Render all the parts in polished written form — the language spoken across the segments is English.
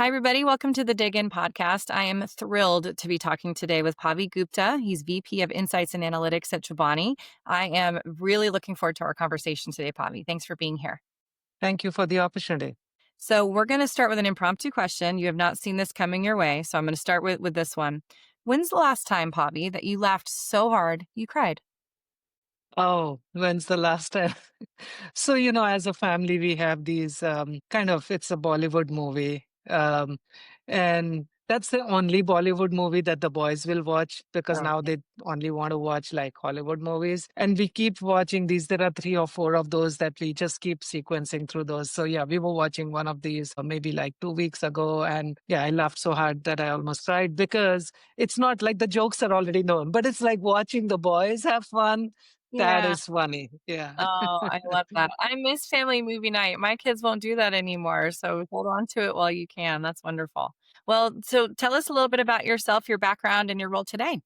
Hi, everybody. Welcome to the Dig In podcast. I am thrilled to be talking today with Pavi Gupta. He's VP of Insights and Analytics at Chobani. I am really looking forward to our conversation today, Pavi. Thanks for being here. Thank you for the opportunity. So, we're going to start with an impromptu question. You have not seen this coming your way, so I'm going to start with this one. When's the last time, Pavi, that you laughed so hard you cried? Oh, when's the last time? So, as a family, we have these it's a Bollywood movie. And that's the only Bollywood movie that the boys will watch because Oh, now they only want to watch like Hollywood movies. And we keep watching these. There are 3 or 4 of those that we just keep sequencing through those. So, yeah, we were watching one of these maybe like 2 weeks ago. And yeah, I laughed so hard that I almost cried because it's not like the jokes are already known, but it's like watching the boys have fun. That yeah. is funny. Yeah. Oh, I love that. I miss family movie night. My kids won't do that anymore, so hold on to it while you can. That's wonderful. Well, so tell us a little bit about yourself, your background, and your role today.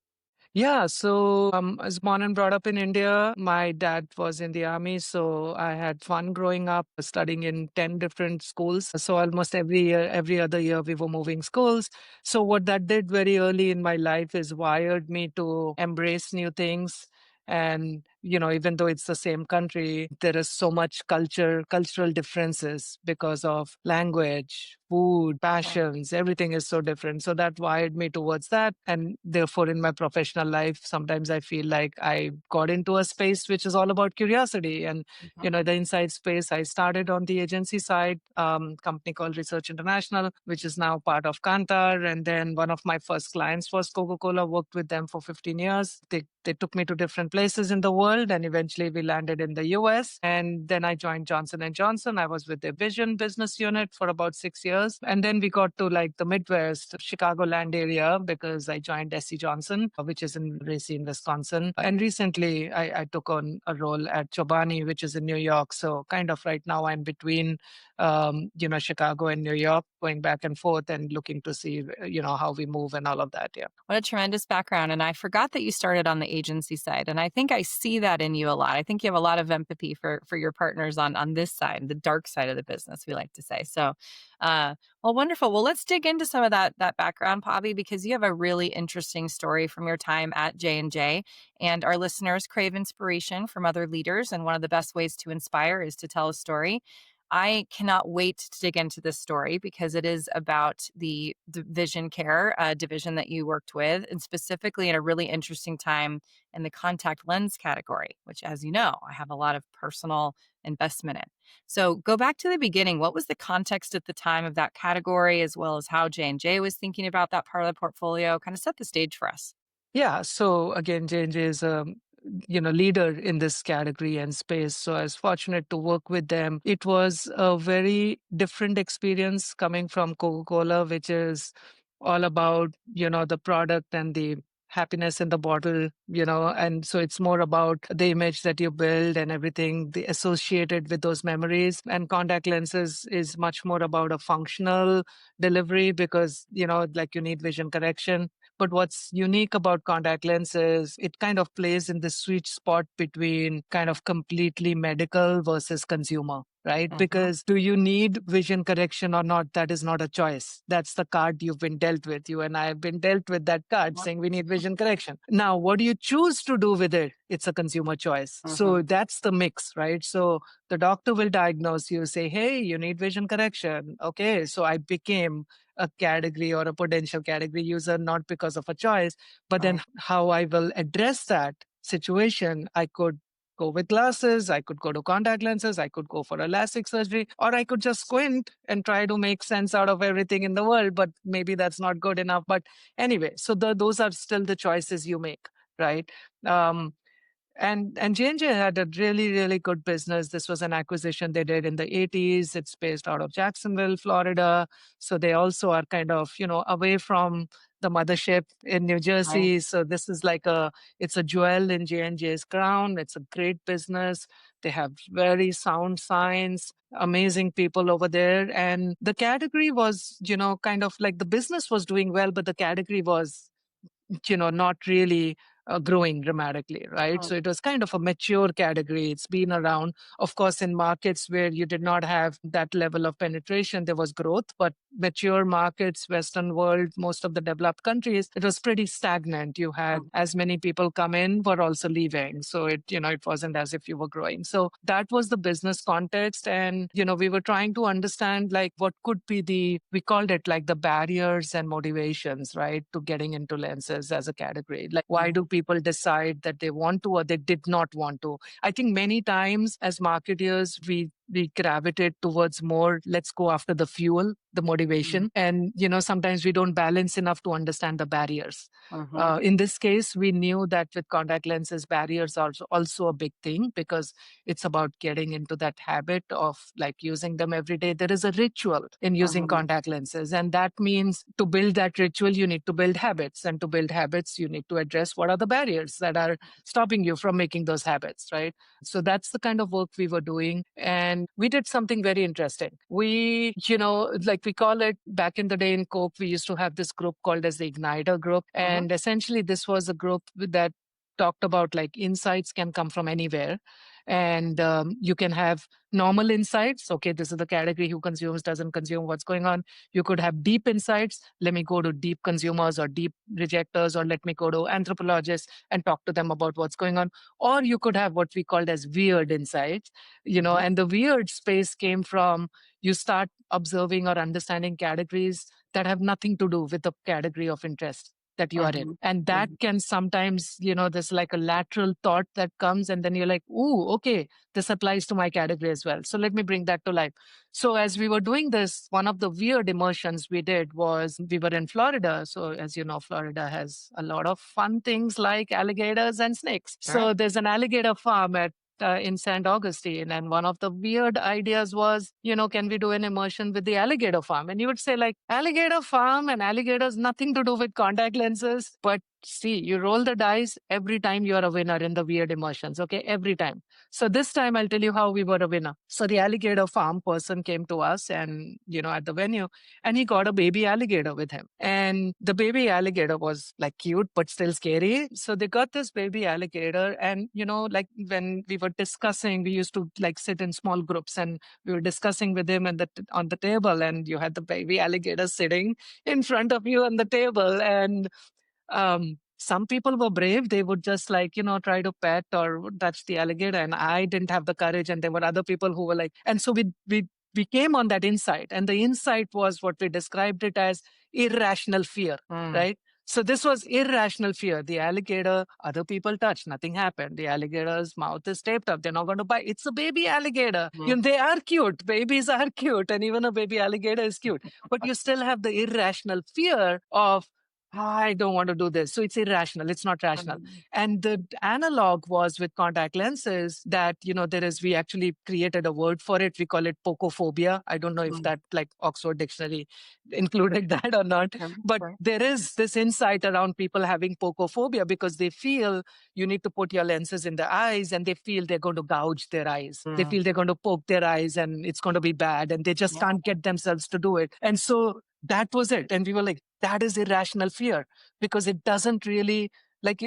Yeah, so I was born and brought up in India. My dad was in the army, so I had fun growing up, studying in 10 different schools. So almost every year, every other year, we were moving schools. So what that did very early in my life is wired me to embrace new things. And, even though it's the same country, there is so much cultural differences because of language, food, passions, everything is so different. So that wired me towards that. And therefore, in my professional life, sometimes I feel like I got into a space which is all about curiosity. And, Mhm. the inside space, I started on the agency side, company called Research International, which is now part of Kantar. And then one of my first clients was Coca-Cola, worked with them for 15 years. They took me to different places in the world, and eventually we landed in the US. And then I joined Johnson and Johnson. I was with their Vision business unit for about 6 years. And then we got to like the Midwest, Chicagoland area because I joined SC Johnson, which is in Racine, Wisconsin. And recently I took on a role at Chobani, which is in New York. So kind of right now I'm between, Chicago and New York, going back and forth and looking to see, how we move and all of that. Yeah. What a tremendous background. And I forgot that you started on the agency side. And I think I see that in you a lot. I think you have a lot of empathy for your partners on this side, the dark side of the business, we like to say. So, well, wonderful. Well, let's dig into some of that background, Pavi, because you have a really interesting story from your time at J&J. And our listeners crave inspiration from other leaders. And one of the best ways to inspire is to tell a story. I cannot wait to dig into this story because it is about the vision care division that you worked with, and specifically in a really interesting time in the contact lens category, which, as you know, I have a lot of personal investment in. So go back to the beginning. What was the context at the time of that category, as well as how J&J was thinking about that part of the portfolio? Kind of set the stage for us. Yeah. So again, J&J is a leader in this category and space. So I was fortunate to work with them. It was a very different experience coming from Coca-Cola, which is all about, the product and the happiness in the bottle, and so it's more about the image that you build and everything the associated with those memories. And contact lenses is much more about a functional delivery because, like you need vision correction. But what's unique about contact lenses, it kind of plays in the sweet spot between kind of completely medical versus consumer, right? Mhm. Because do you need vision correction or not? That is not a choice. That's the card you've been dealt with. You and I have been dealt with that card saying we need vision correction. Now, what do you choose to do with it? It's a consumer choice. So that's the mix, right? So the doctor will diagnose you, say, hey, you need vision correction. Okay. So I became a category or a potential category user, not because of a choice, but then Right. how I will address that situation. I could go with glasses, I could go to contact lenses, I could go for a LASIK surgery, or I could just squint and try to make sense out of everything in the world, but maybe that's not good enough. But anyway, so those are still the choices you make, right? Um, and J&J had a really, really good business. This was an acquisition they did in the 80s. It's based out of Jacksonville, Florida. So they also are kind of, away from the mothership in New Right. Jersey. So this is it's a jewel in J&J's crown. It's a great business. They have very sound science, amazing people over there. And the category was, kind of like the business was doing well, but the category was not really growing dramatically, right? So it was kind of a mature category. It's been around. Of course, in markets where you did not have that level of penetration, there was growth, but mature markets, Western world, most of the developed countries, it was pretty stagnant. You had as many people come in, were also leaving. So it wasn't as if you were growing. So that was the business context. And, we were trying to understand like what could be we called it like the barriers and motivations, right, to getting into lenses as a category. Like, why do people decide that they want to or they did not want to? I think many times as marketers, we gravitate towards more, let's go after the fuel, the motivation. And, sometimes we don't balance enough to understand the barriers. In this case, we knew that with contact lenses, barriers are also a big thing because it's about getting into that habit of like using them every day. There is a ritual in using contact lenses. And that means to build that ritual, you need to build habits. And to build habits, you need to address what are the barriers that are stopping you from making those habits, right? So that's the kind of work we were doing. And we did something very interesting. Like we call it back in the day in Coke, we used to have this group called as the Igniter group. And essentially this was a group that talked about like insights can come from anywhere. And you can have normal insights. Okay, this is the category who consumes, doesn't consume, what's going on. You could have deep insights. Let me go to deep consumers or deep rejectors, or let me go to anthropologists and talk to them about what's going on. Or you could have what we called as weird insights, and the weird space came from you start observing or understanding categories that have nothing to do with the category of interest that you are in. And that can sometimes, there's like a lateral thought that comes and then you're like, ooh, okay, this applies to my category as well. So let me bring that to life. So as we were doing this, one of the weird immersions we did was we were in Florida. So as you know, Florida has a lot of fun things like alligators and snakes. So there's an alligator farm in St. Augustine. And one of the weird ideas was, can we do an immersion with the alligator farm? And you would say like alligator farm and alligators, nothing to do with contact lenses. But see, you roll the dice every time you're a winner in the weird immersions. Okay. Every time. So this time I'll tell you how we were a winner. So the alligator farm person came to us and, at the venue, and he got a baby alligator with him. And the baby alligator was like cute, but still scary. So they got this baby alligator. And, like when we were discussing, we used to like sit in small groups and we were discussing with him on the table, and you had the baby alligator sitting in front of you on the table. And some people were brave. They would just like, try to pet or touch the alligator. And I didn't have the courage. And there were other people who were like, and so we came on that insight. And the insight was what we described it as irrational fear, right? So this was irrational fear. The alligator, other people touched, nothing happened. The alligator's mouth is taped up. They're not going to bite. It's a baby alligator. They are cute. Babies are cute. And even a baby alligator is cute. But you still have the irrational fear of, I don't want to do this. So it's irrational. It's not rational. And the analog was with contact lenses that, we actually created a word for it. We call it pocophobia. I don't know if that like Oxford Dictionary included that or not. But there is this insight around people having pocophobia because they feel you need to put your lenses in the eyes and they feel they're going to gouge their eyes. They feel they're going to poke their eyes and it's going to be bad and they just can't get themselves to do it. And so that was it. And we were like, that is irrational fear because it doesn't really like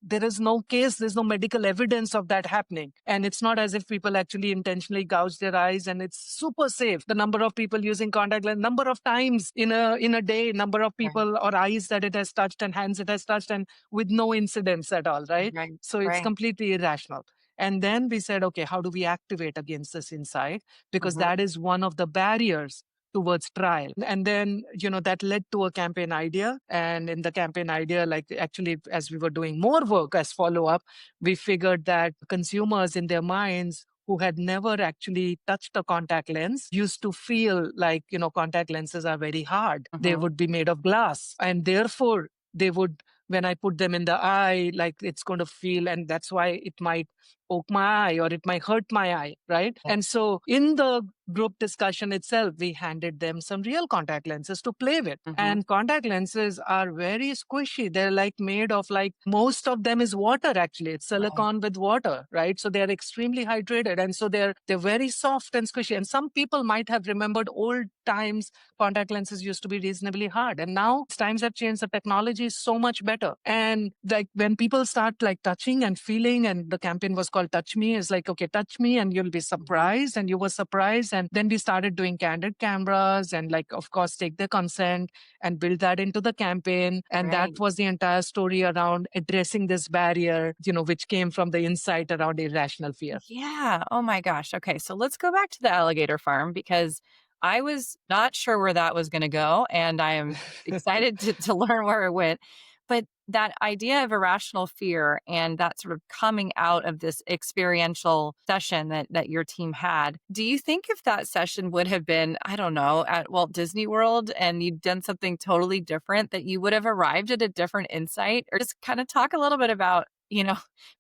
there is no case, there's no medical evidence of that happening. And it's not as if people actually intentionally gouge their eyes, and it's super safe. The number of people using contact lens, number of times in a day, number of people or eyes that it has touched and hands it has touched, and with no incidents at all, right? So it's completely irrational. And then we said, okay, how do we activate against this insight? Because that is one of the barriers towards trial. And then, that led to a campaign idea. And in the campaign idea, like actually, as we were doing more work as follow-up, we figured that consumers in their minds who had never actually touched a contact lens used to feel like, contact lenses are very hard. They would be made of glass. And therefore, they would, when I put them in the eye, like it's going to feel, and that's why it might poke my eye or it might hurt my eye, right? Yeah. And so in the group discussion itself, we handed them some real contact lenses to play with. Hmm. And contact lenses are very squishy. They're like made of like most of them is water actually. It's Right. silicon with water, right? So they're extremely hydrated. And so they're very soft and squishy. And some people might have remembered old times contact lenses used to be reasonably hard. And now times have changed. The technology is so much better. And like when people start like touching and feeling, and the campaign was called Touch Me, it's like, okay, touch me and you'll be Hmm. surprised. And you were surprised. And then we started doing candid cameras and like, of course, take their consent and build that into the campaign. And that Right. was the entire story around addressing this barrier, which came from the insight around irrational fear. Yeah. Oh my gosh. Okay. So let's go back to the alligator farm because I was not sure where that was going to go. And I am excited to learn where it went. But that idea of irrational fear and that sort of coming out of this experiential session that your team had, do you think if that session would have been, I don't know, at Walt Disney World and you'd done something totally different, that you would have arrived at a different insight? Or just kind of talk a little bit about,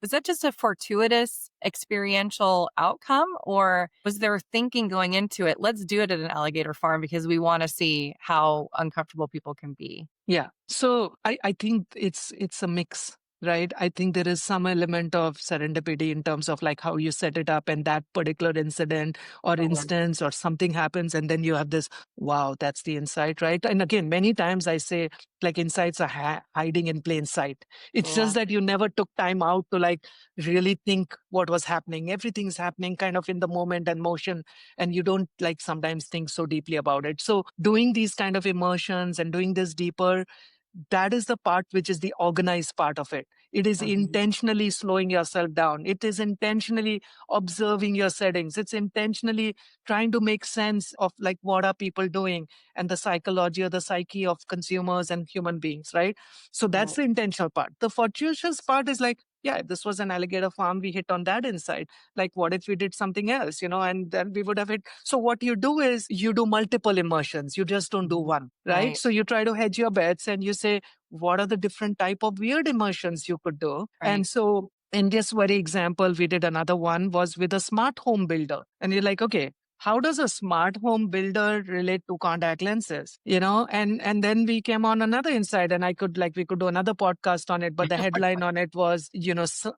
was that just a fortuitous experiential outcome, or was there thinking going into it? Let's do it at an alligator farm because we want to see how uncomfortable people can be. Yeah. So I think it's a mix, right? I think there is some element of serendipity in terms of like how you set it up and that particular incident or Mhm. instance or something happens and then you have this, wow, that's the insight, right? And again, many times I say like insights are hiding in plain sight. It's Yeah. just that you never took time out to like really think what was happening. Everything's happening kind of in the moment and motion, and you don't like sometimes think so deeply about it. So doing these kind of immersions and doing this deeper, that is the part which is the organized part of it. It is Mhm. intentionally slowing yourself down. It is intentionally observing your settings. It's intentionally trying to make sense of like what are people doing and the psychology or the psyche of consumers and human beings, right? So that's Right. the intentional part. The fortuitous part is like, yeah, this was an alligator farm. We hit on that insight. Like, what if we did something else, and then we would have hit. So, what you do is you do multiple immersions. You just don't do Mhm. one, right? Right. So, you try to hedge your bets and you say, what are the different type of weird immersions you could do? Right. And so, in this very example, we did another one was with a smart home builder. And you're like, okay, how does a smart home builder relate to contact lenses, and then we came on another insight, and we could do another podcast on it, but the headline on it was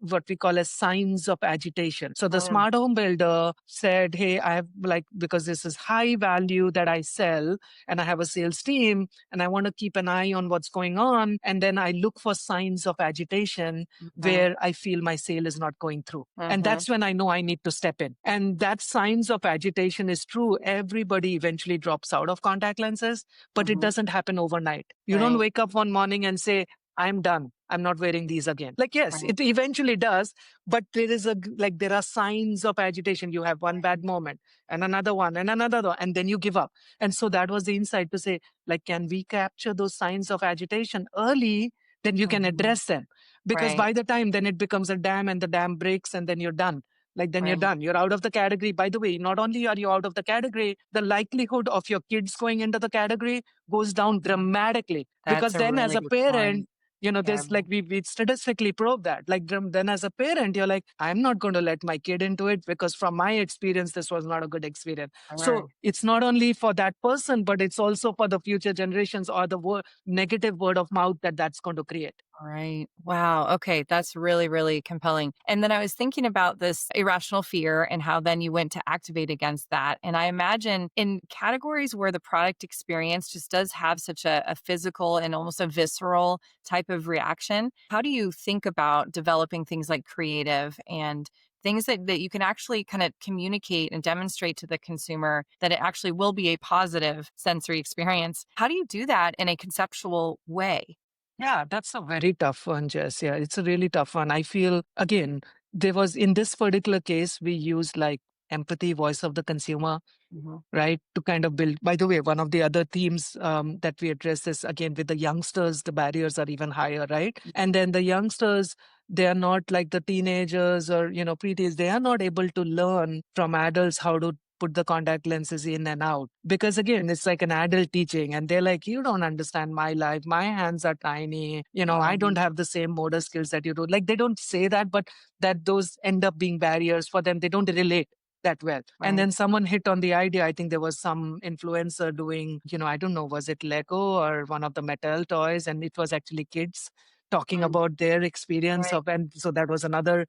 what we call as signs of agitation. So the Mm. smart home builder said, hey, I have like, because this is high value that I sell and I have a sales team and I want to keep an eye on what's going on, and then I look for signs of agitation Mhm. where I feel my sale is not going through. And Mhm. that's when I know I need to step in. And that signs of agitation is true. Everybody eventually drops out of contact lenses, but it Mhm. doesn't happen overnight. You don't Right. wake up one morning and say, I'm done. I'm not wearing these again. Like, yes, Right. it eventually does, but there are signs of agitation. You have one bad moment and another one and another one, and then you give up. And so that was the insight to say, like, can we capture those signs of agitation early? Then you can Mhm. address them, because Right. by the time then it becomes a dam and the dam breaks and then you're done. Like then you're Right. done. You're out of the category. By the way, not only are you out of the category, the likelihood of your kids going into the category goes down dramatically. Because That's a then as really a good parent, point. Yeah. there's like we statistically prove that. Like then as a parent, you're like, I'm not going to let my kid into it because from my experience, this was not a good experience. So Sure. it's not only for that person, but it's also for the future generations or the negative word of mouth that's going to create. Right. Wow. Okay. That's really, really compelling. And then I was thinking about this irrational fear and how then you went to activate against that. And I imagine in categories where the product experience just does have such a physical and almost a visceral type of reaction, how do you think about developing things like creative and things that you can actually kind of communicate and demonstrate to the consumer that it actually will be a positive sensory experience? How do you do that in a conceptual way? Yeah, that's a very tough one, Jess. Yeah, it's a really tough one. I feel, again, there was in this particular case, we used like empathy, voice of the consumer, Mhm. right? To kind of build. By the way, one of the other themes that we address is again with the youngsters, the barriers are even higher, right? And then the youngsters, they are not like the teenagers or, preteens, they are not able to learn from adults how to put the contact lenses in and out. Because again, it's like an adult teaching, and they're like, you don't understand my life. My hands are tiny. I don't have the same motor skills that you do. Like, they don't say that, but that those end up being barriers for them. They don't relate that well. And Right. then someone hit on the idea. I think there was some influencer doing, I don't know, was it Lego or one of the Mattel toys? And it was actually kids talking Mm. about their experience Right. of, and so that was another,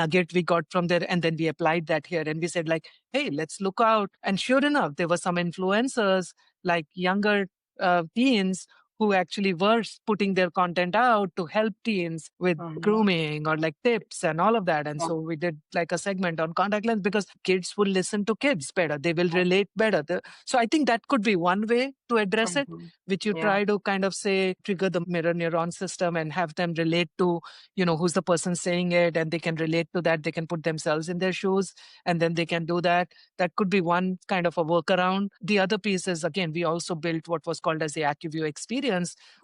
nugget we got from there. And then we applied that here and we said like, hey, let's look out. And sure enough, there were some influencers, like younger teens, who actually were putting their content out to help teens with Mhm. grooming or like tips and all of that. And Yeah. so we did like a segment on contact lens because kids will listen to kids better. They will relate better. So I think that could be one way to address it, Mhm. which you Yeah. try to kind of say trigger the mirror neuron system and have them relate to, who's the person saying it, and they can relate to that. They can put themselves in their shoes and then they can do that. That could be one kind of a workaround. The other piece is, again, we also built what was called as the AccuView experience,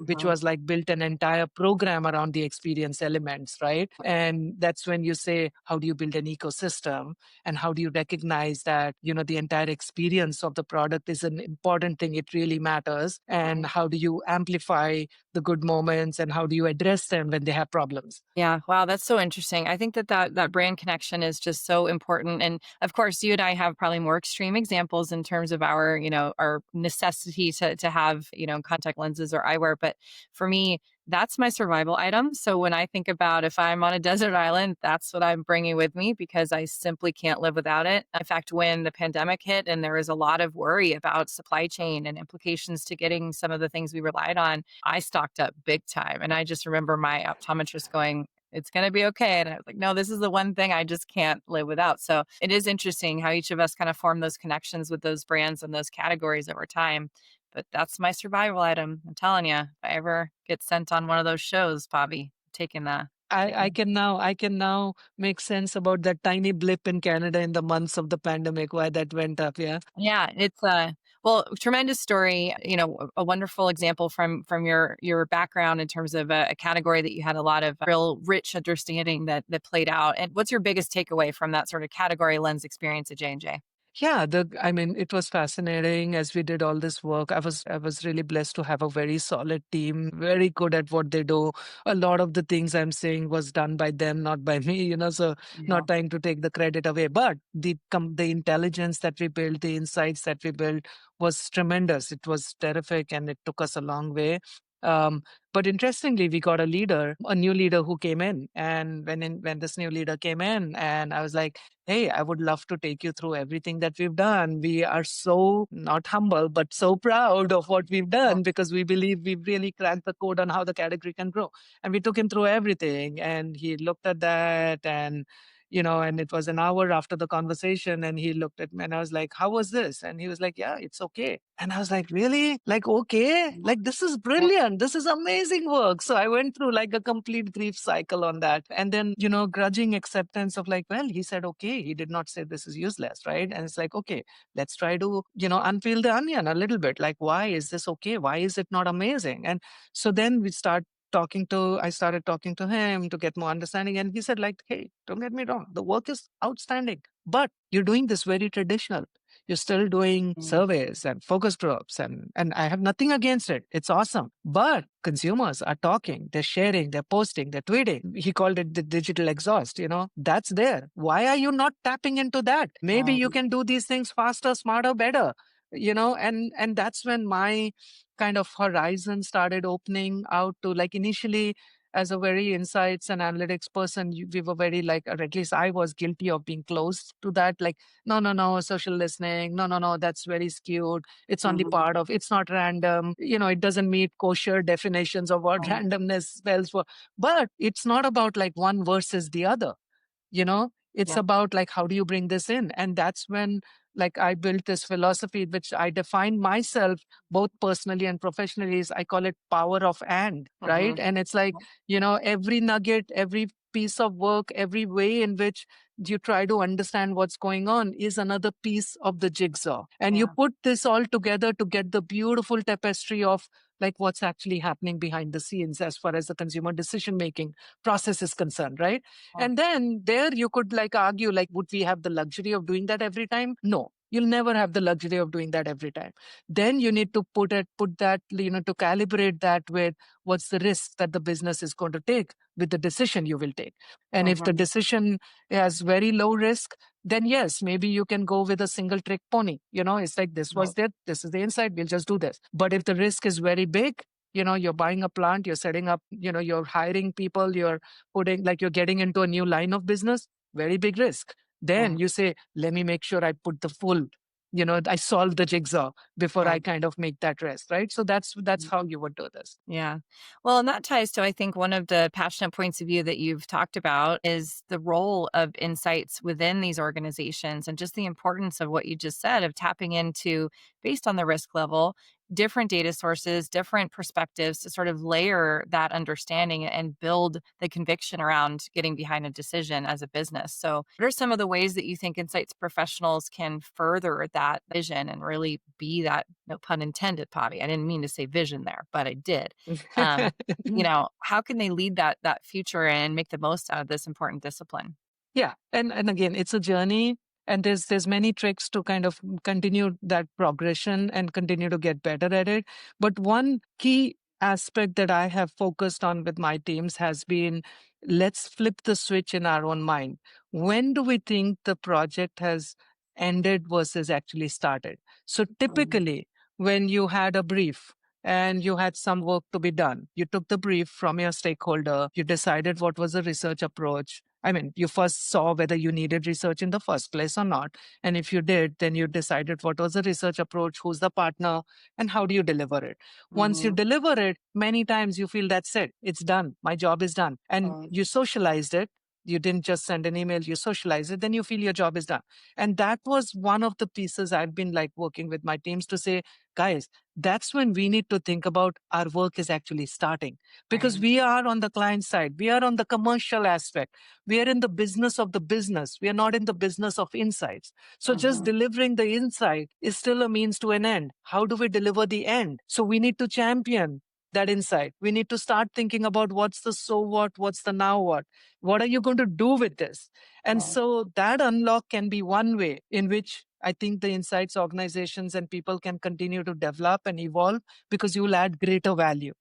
which Mhm. was like built an entire program around the experience elements, right? And that's when you say, how do you build an ecosystem, and how do you recognize that, the entire experience of the product is an important thing. It really matters. And Right. how do you amplify the good moments, and how do you address them when they have problems? Yeah, wow, that's so interesting. I think that brand connection is just so important, and of course, you and I have probably more extreme examples in terms of our, our necessity to have, contact lenses or eyewear. But for me, that's my survival item. So when I think about if I'm on a desert island, that's what I'm bringing with me because I simply can't live without it. In fact, when the pandemic hit and there was a lot of worry about supply chain and implications to getting some of the things we relied on, I stocked up big time. And I just remember my optometrist going, it's going to be okay. And I was like, no, this is the one thing I just can't live without. So it is interesting how each of us kind of form those connections with those brands and those categories over time. But that's my survival item. I'm telling you, if I ever get sent on one of those shows, Bobby, taking that. Taking I can now make sense about that tiny blip in Canada in the months of the pandemic, why that went up. Yeah. Yeah, it's a well, tremendous story, a wonderful example from your background in terms of a category that you had a lot of real rich understanding that played out. And what's your biggest takeaway from that sort of category lens experience at J&J? Yeah, I mean, it was fascinating as we did all this work. I was really blessed to have a very solid team, very good at what they do. A lot of the things I'm saying was done by them, not by me, so Yeah. not trying to take the credit away. But the intelligence that we built, the insights that we built was tremendous. It was terrific, and it took us a long way. Um, but interestingly, we got a new leader who came in, and when this new leader came in, and I was like, hey, I would love to take you through everything that we've done. We are so not humble, but so proud of what we've done because we believe we've really cracked the code on how the category can grow. And we took him through everything. And he looked at that and it was an hour after the conversation and he looked at me and I was like, how was this? And he was like, yeah, it's okay. And I was like, really? Like, okay? Like, this is brilliant. This is amazing work. So I went through like a complete grief cycle on that. And then, grudging acceptance of like, well, he said, okay, he did not say this is useless, right? And it's like, okay, let's try to, unpeel the onion a little bit. Like, why is this okay? Why is it not amazing? And so then I started talking to him to get more understanding. And he said, like, hey, don't get me wrong, the work is outstanding, but you're doing this very traditional. You're still doing Mm. surveys and focus groups, and I have nothing against it. It's awesome. But consumers are talking, they're sharing, they're posting, they're tweeting. He called it the digital exhaust, that's there. Why are you not tapping into that? Maybe you Um, can do these things faster, smarter, better. And that's when my kind of horizon started opening out to, like, initially as a very insights and analytics person, we were very like, or at least I was guilty of being close to that. Like, no, no, no, social listening. No, no, no, that's very skewed. It's only mhm. part of, it's not random. It doesn't meet kosher definitions of what Right. randomness spells for. But it's not about like one versus the other. It's Yeah. about like, how do you bring this in? And that's when, like, I built this philosophy which I define myself both personally and professionally, is I call it power of and, right? Mhm. And it's like, every nugget, every piece of work, every way in which you try to understand what's going on is another piece of the jigsaw, and you Yeah. put this all together to get the beautiful tapestry of like what's actually happening behind the scenes as far as the consumer decision making process is concerned, right? Oh, And then there you could like argue, like, would we have the luxury of doing that every time? No, you'll never have the luxury of doing that every time. Then you need to put that, to calibrate that with what's the risk that the business is going to take with the decision you will take. And if the mhm. decision has very low risk, then yes, maybe you can go with a single trick pony. It's like this Right. was there, this is the insight, we'll just do this. But if the risk is very big, you're buying a plant, you're setting up, you're hiring people, you're putting, like, you're getting into a new line of business, very big risk. Then Mhm. you say, let me make sure I put the full, I solve the jigsaw before I Right. kind of make that rest, right? So that's how you would do this. Yeah. Well, and that ties to, I think, one of the passionate points of view that you've talked about is the role of insights within these organizations and just the importance of what you just said of tapping into, based on the risk level, different data sources, different perspectives to sort of layer that understanding and build the conviction around getting behind a decision as a business. So, what are some of the ways that you think insights professionals can further that vision and really be that, no pun intended, Pavi? I didn't mean to say vision there, but I did. Um, how can they lead that future and make the most out of this important discipline? Yeah, and again, it's a journey, and there's many tricks to kind of continue that progression and continue to get better at it. But one key aspect that I have focused on with my teams has been, let's flip the switch in our own mind. When do we think the project has ended versus actually started? So Mhm, typically, when you had a brief and you had some work to be done, you took the brief from your stakeholder, you decided what was the research approach. I mean, you first saw whether you needed research in the first place or not. And if you did, then you decided what was the research approach, who's the partner, and how do you deliver it. Once you mhm, deliver it, many times you feel that's it, it's done, my job is done. And right, you socialized it. You didn't just send an email, you socialize it, then you feel your job is done. And that was one of the pieces I've been like working with my teams to say, guys, that's when we need to think about our work is actually starting, because right, we are on the client side, we are on the commercial aspect, we are in the business of the business. We are not in the business of insights. So just mhm, delivering the insight is still a means to an end. How do we deliver the end? So we need to champion that insight. We need to start thinking about what's the so what, what's the now what. What are you going to do with this? And right, so that unlock can be one way in which I think the insights organizations and people can continue to develop and evolve, because you will add greater value.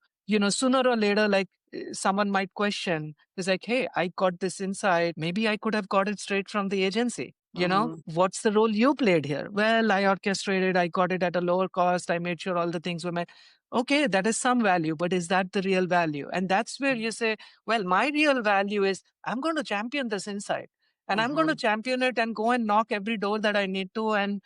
Sooner or later, like, someone might question, it's like, hey, I got this insight. Maybe I could have got it straight from the agency. mhm, What's the role you played here? Well, I orchestrated, I got it at a lower cost. I made sure all the things were met. Okay, that is some value, but is that the real value? And that's where you say, well, my real value is I'm going to champion this insight, and I'm going to mhm, champion it and go and knock every door that I need to. And,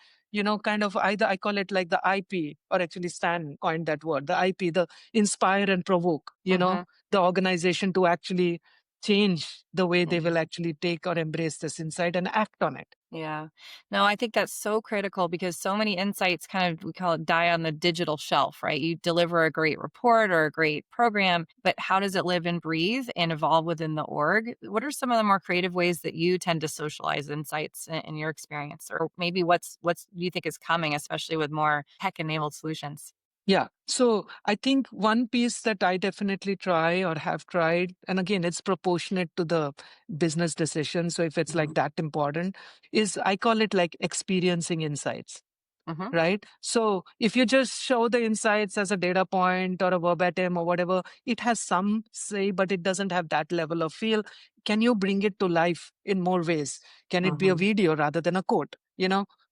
kind of either I call it like the IP, or actually Stan coined that word, the IP, the inspire and provoke, mhm, the organization to actually change the way they will mhm. actually take or embrace this insight and act on it. Yeah. No, I think that's so critical because so many insights kind of, we call it, die on the digital shelf, right? You deliver a great report or a great program, but how does it live and breathe and evolve within the org? What are some of the more creative ways that you tend to socialize insights in your experience? Or maybe what's do you think is coming, especially with more tech enabled solutions? Yeah. So I think one piece that I definitely try or have tried, and again, it's proportionate to the business decision. So if it's Hmm. like that important, is I call it like experiencing insights. Hmm. Right? So if you just show the insights as a data point or a verbatim or whatever, it has some say, but it doesn't have that level of feel. Can you bring it to life in more ways? Can it be a Hmm. video rather than a quote?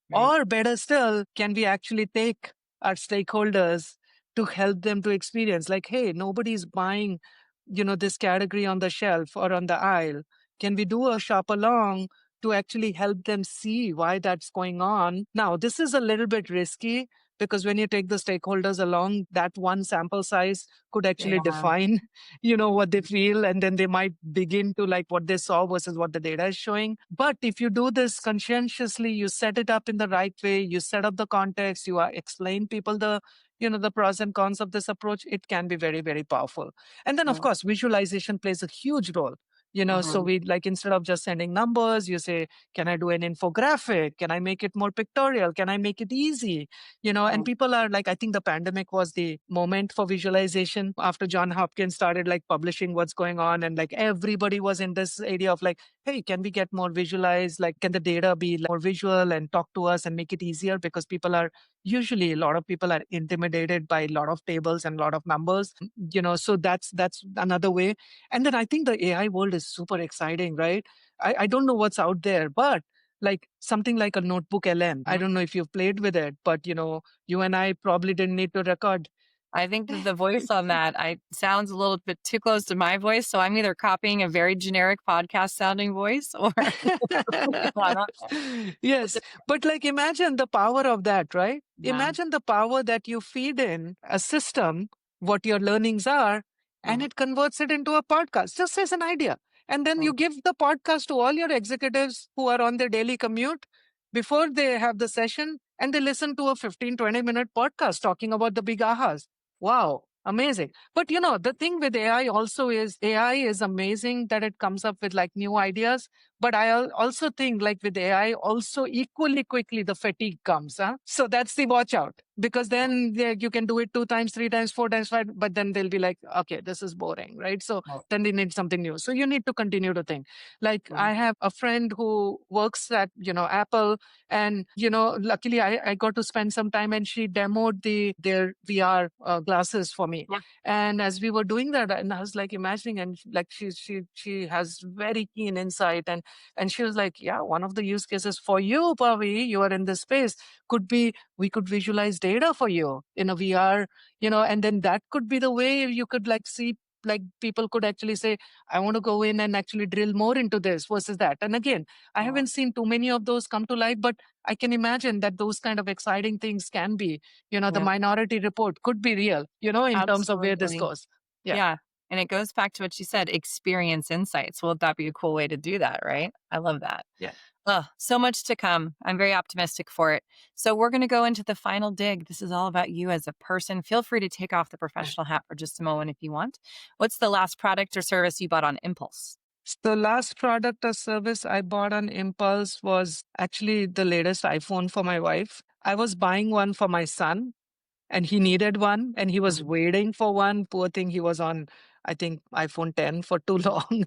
Right. Or better still, can we actually take our stakeholders to help them to experience, like, hey, nobody's buying, this category on the shelf or on the aisle. Can we do a shop along to actually help them see why that's going on? Now, this is a little bit risky, because when you take the stakeholders along, that one sample size could actually Yeah. define, what they feel, and then they might begin to like what they saw versus what the data is showing. But if you do this conscientiously, you set it up in the right way, you set up the context, you explain people the pros and cons of this approach, it can be very, very powerful. And then, of Right. course, visualization plays a huge role. So Mhm. we like, instead of just sending numbers, you say, can I do an infographic? Can I make it more pictorial? Can I make it easy? And Mhm. people are like, I think the pandemic was the moment for visualization after John Hopkins started like publishing what's going on. And like everybody was in this idea of like, hey, can we get more visualized? Like, can the data be like more visual and talk to us and make it easier? Because people are usually, a lot of people are intimidated by a lot of tables and a lot of numbers, so that's another way. And then I think the AI world is super exciting, right? I don't know what's out there, but like something like a notebook LM. I Mhm. don't know if you've played with it, but you and I probably didn't need to record. I think that the voice on that I sounds a little bit too close to my voice, so I'm either copying a very generic podcast sounding voice or I don't know. What's Yes, it but like imagine the power of that, right? Yeah. Imagine the power that you feed in a system, what your learnings are, and Mhm. it converts it into a podcast, just as an idea. And then Mhm. you give the podcast to all your executives who are on their daily commute before they have the session, and they listen to a 15-20 minute podcast talking about the big ahas. Wow, amazing. But the thing with AI also is AI is amazing that it comes up with like new ideas, but I also think, like with AI, also equally quickly the fatigue comes. Huh? So that's the watch out, because then you can do it 2 times, 3 times, 4 times, five, but then they'll be like, okay, this is boring, right? So Right. then they need something new. So you need to continue to think. Like Mhm. I have a friend who works at Apple, and luckily I got to spend some time, and she demoed their VR glasses for me. Yeah. And as we were doing that, and I was like imagining, and like she has very keen insight, and she was like, yeah, one of the use cases for you, Pavi, you are in this space, could be we could visualize data for you in a VR, and then that could be the way you could like see, like people could actually say, I want to go in and actually drill more into this versus that. And again, I Mhm. haven't seen too many of those come to life, but I can imagine that those kind of exciting things can be, the Yeah. minority report could be real, in terms of where this Absolutely. goes. Yeah. Yeah, and it goes back to what you said, experience insights. Well, that'd be a cool way to do that, right? I love that. Yeah. Oh, so much to come. I'm very optimistic for it. So we're going to go into the final dig. This is all about you as a person. Feel free to take off the professional hat for just a moment if you want. What's the last product or service you bought on impulse? The last product or service I bought on impulse was actually the latest iPhone for my wife. I was buying one for my son, and he needed one, and he was Mhm. waiting for one. Poor thing, he was on, I think, iPhone 10 for too long.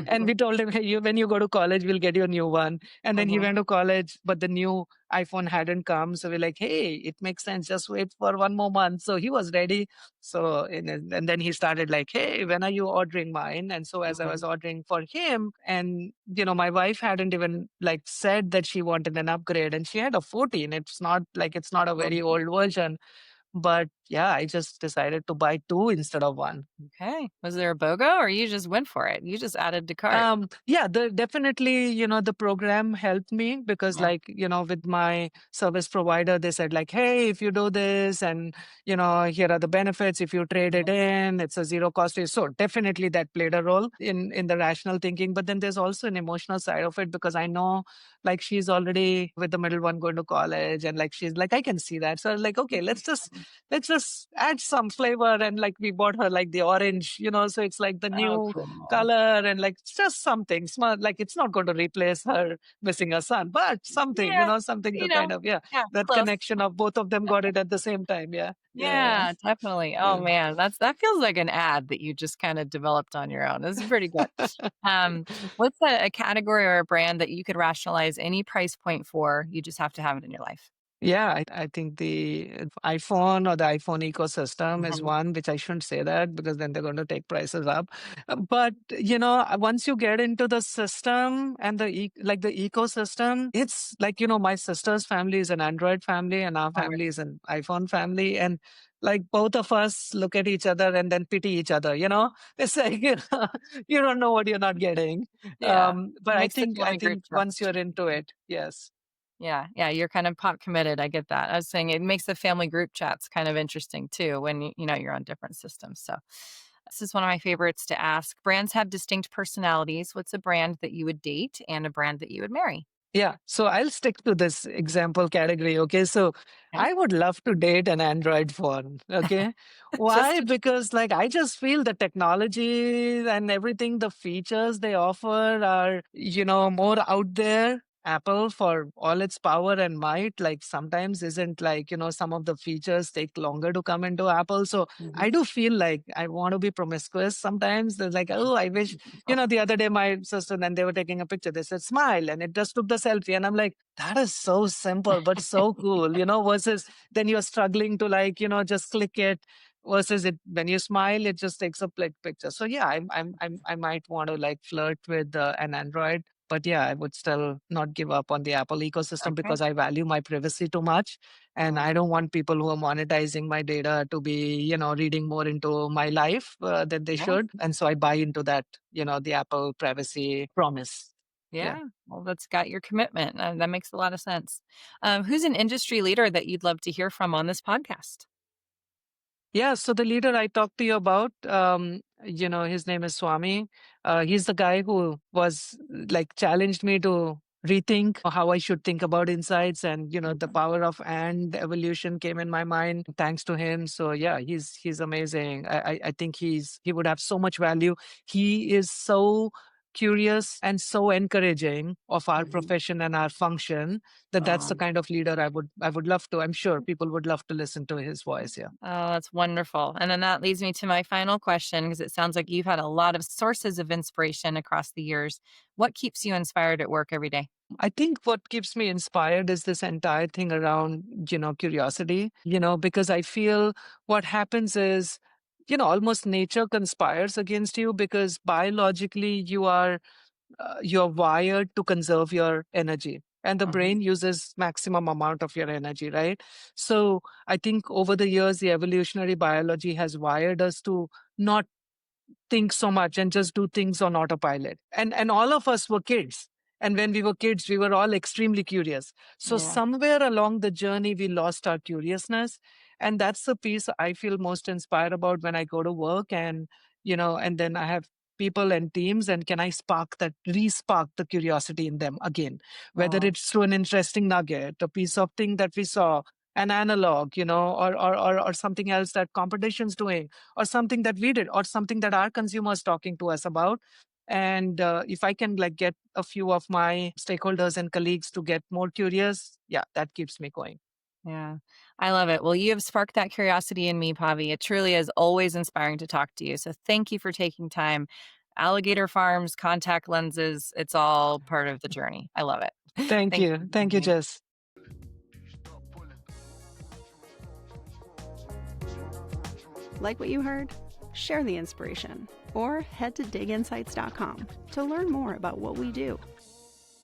And Mhm. we told him, hey, when you go to college, we'll get you a new one. And then he Mhm. went to college, but the new iPhone hadn't come. So we're like, hey, it makes sense. Just wait for 1 more month. So he was ready. So, and then he started like, hey, when are you ordering mine? And so as I was Mhm. ordering for him, and, my wife hadn't even like said that she wanted an upgrade, and she had a 14. It's not a very Mhm. old version, but yeah, I just decided to buy two instead of one. Okay. Was there a BOGO or you just went for it? You just added to cart. Yeah, definitely, the program helped me because, Yeah. like, with my service provider, they said, like, hey, if you do this, and, here are the benefits. If you trade it Mhm. in, it's a zero cost. So definitely that played a role in the rational thinking. But then there's also an emotional side of it, because I know, like, she's already with the middle one going to college, and like, she's like, I can see that. So I was like, okay, let's just add some flavor. And like, we bought her like the orange, so it's like the Oh, new cool. color, and like it's just something small. Like, it's not going to replace her missing her son, but something, Yeah. something You to know, kind of, yeah, yeah, that close. connection of both of them got it at the same time. Yeah. Yeah. Yeah, definitely. Oh Yeah. man, that feels like an ad that you just kind of developed on your own. This is pretty good. Um, what's a category or a brand that you could rationalize any price point for? You just have to have it in your life. Yeah, I think the iPhone or the iPhone ecosystem is Mhm. one, which I shouldn't say that because then they're going to take prices up. But once you get into the system and like the ecosystem, it's like, my sister's family is an Android family, and our Alright. family is an iPhone family, and like both of us look at each other and then pity each other. It's like, you don't know what you're not getting. Yeah, But it I makes the think I family group think once chats. you're into it, yes. Yeah, yeah, you're kind of pop committed. I get that. I was saying it makes the family group chats kind of interesting too when you know you're on different systems. So this is one of my favorites to ask. Brands have distinct personalities. What's a brand that you would date and a brand that you would marry? Yeah, so I'll stick to this example category. Okay, so Okay. I would love to date an Android phone. Okay, why? Just Because like I just feel the technology and everything, the features they offer are, more out there. Apple, for all its power and might, like sometimes isn't like, some of the features take longer to come into Apple. So I Mhm. do feel like I want to be promiscuous sometimes. There's like, oh, I wish the other day, my sister, then they were taking a picture. They said, smile. And it just took the selfie. And I'm like, that is so simple, but so cool, versus then you're struggling to like, just click it versus it when you smile, it just takes a picture. So yeah, I might want to like flirt with an Android. But yeah, I would still not give up on the Apple ecosystem Okay. because I value my privacy too much. And Mm, I don't want people who are monetizing my data to be, reading more into my life than they yeah. should. And so I buy into that, the Apple privacy promise. Yeah. Yeah. Well, that's got your commitment. That makes a lot of sense. Who's an industry leader that you'd love to hear from on this podcast? Yeah, so the leader I talked to you about, his name is Swami. He's the guy who was like challenged me to rethink how I should think about insights, and the Mhm. power of and evolution came in my mind thanks to him. So yeah, he's amazing. I think he would have so much value. He is so curious and so encouraging of our Mhm. profession and our function that's the Oh, kind of leader I would love to. I'm sure people would love to listen to his voice. Yeah. oh, that's wonderful. And then that leads me to my final question because it sounds like you've had a lot of sources of inspiration across the years. What keeps you inspired at work every day? I think what keeps me inspired is this entire thing around, curiosity, because I feel what happens is, almost nature conspires against you because biologically you're wired to conserve your energy. And the Mhm. brain uses maximum amount of your energy, right? So I think over the years, the evolutionary biology has wired us to not think so much and just do things on autopilot. And all of us were kids. And when we were kids, we were all extremely curious. So Yeah. somewhere along the journey, we lost our curiousness. And that's the piece I feel most inspired about when I go to work, and then I have people and teams, and can I re-spark the curiosity in them again, whether Oh, it's through an interesting nugget, a piece of thing that we saw, an analog, or something else that competition's doing, or something that we did, or something that our consumers talking to us about. And if I can like get a few of my stakeholders and colleagues to get more curious, yeah, that keeps me going. yeah. I love it. Well, you have sparked that curiosity in me, Pavi. It truly is always inspiring to talk to you. So thank you for taking time. Alligator farms, contact lenses, it's all part of the journey. I love it. Thank Thank you you. for Thank you, joining. Jess. Like what you heard? Share the inspiration or head to diginsights.com to learn more about what we do.